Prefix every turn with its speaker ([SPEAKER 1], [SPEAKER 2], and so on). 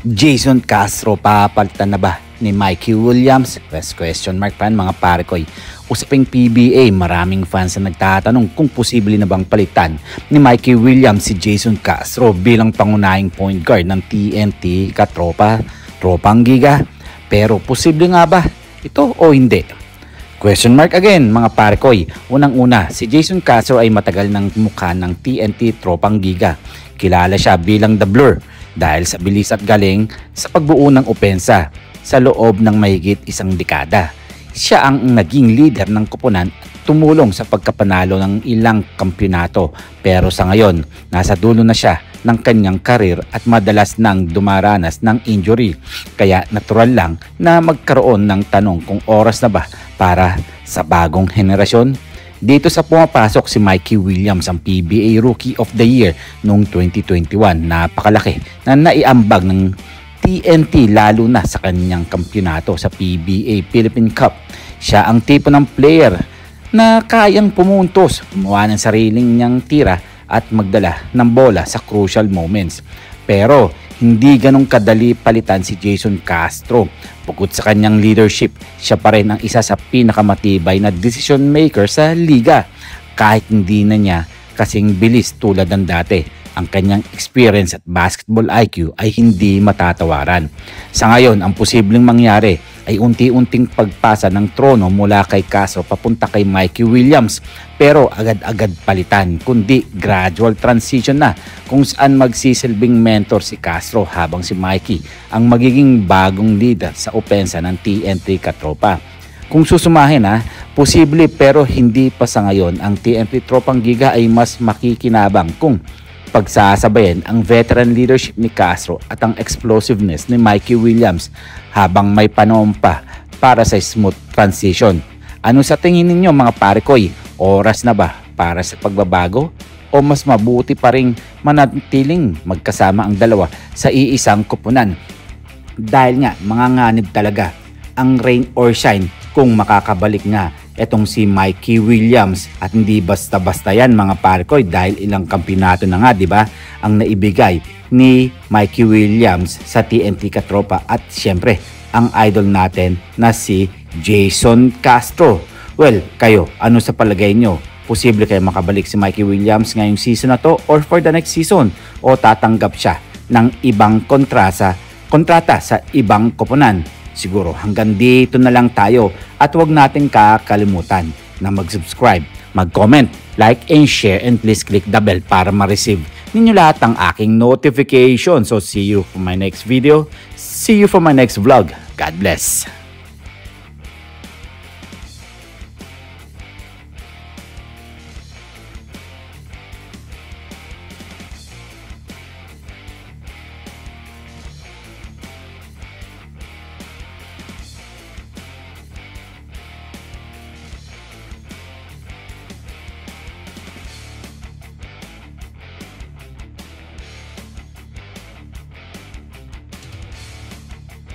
[SPEAKER 1] Jason Castro papalitan na ba ni Mikey Williams? Question mark pa mga pare koy. Usaping PBA, maraming fans na nagtatanong kung posible na bang palitan ni Mikey Williams si Jason Castro bilang pangunahing point guard ng TNT tropang giga. Pero posible nga ba ito o hindi? Question mark again mga pare koy. Unang-una, si Jason Castro ay matagal ng mukha ng TNT tropang giga. Kilala siya bilang The Blur dahil sa bilis at galing sa pagbuo ng opensa sa loob ng mahigit isang dekada. Siya ang naging leader ng koponan at tumulong sa pagkapanalo ng ilang kampyonato, pero sa ngayon nasa dulo na siya ng kanyang karir at madalas nang dumaranas ng injury, kaya natural lang na magkaroon ng tanong kung oras na ba para sa bagong henerasyon. Dito sa pumapasok si Mikey Williams, ang PBA Rookie of the Year noong 2021. Napakalaki na naiambag ng TNT lalo na sa kanyang kampyonato sa PBA Philippine Cup. Siya ang tipo ng player na kayang pumuntos, gumawa ng sariling niyang tira at magdala ng bola sa crucial moments. Pero hindi ganong kadali palitan si Jason Castro. Bukod sa kanyang leadership, siya pa rin ang isa sa pinakamatibay na decision maker sa liga. Kahit hindi na niya kasing bilis tulad ng dati, ang kanyang experience at basketball IQ ay hindi matatawaran. Sa ngayon, ang posibleng mangyari ay unti-unting pagpasa ng trono mula kay Castro papunta kay Mikey Williams, pero agad-agad palitan, kundi gradual transition na kung saan magsisilbing mentor si Castro habang si Mikey ang magiging bagong leader sa opensa ng TNT Katropa. Kung susumahin posible pero hindi pa sa ngayon, ang TNT Tropang Giga ay mas makikinabang kung pagsasabayan ang veteran leadership ni Castro at ang explosiveness ni Mikey Williams habang may panahon pa para sa smooth transition. Ano sa tingin ninyo mga pare koy? Oras na ba para sa pagbabago? O mas mabuti pa ring manatiling magkasama ang dalawa sa iisang koponan? Dahil nga manganganib talaga ang rain or shine kung makakabalik nga etong si Mikey Williams, at hindi basta-basta yan mga pare koy dahil ilang kampyonato na nga, di ba, ang naibigay ni Mikey Williams sa TNT Katropa at syempre ang idol natin na si Jason Castro. Well, kayo, ano sa palagay nyo? Posible kayo makabalik si Mikey Williams ngayong season na to or for the next season, o tatanggap siya ng ibang kontrata sa ibang koponan? Siguro hanggang dito na lang tayo, at huwag natin kakalimutan na mag-subscribe, mag-comment, like and share, and please click the bell para ma-receive ninyo lahat ng aking notification. So see you for my next video, see you for my next vlog. God bless.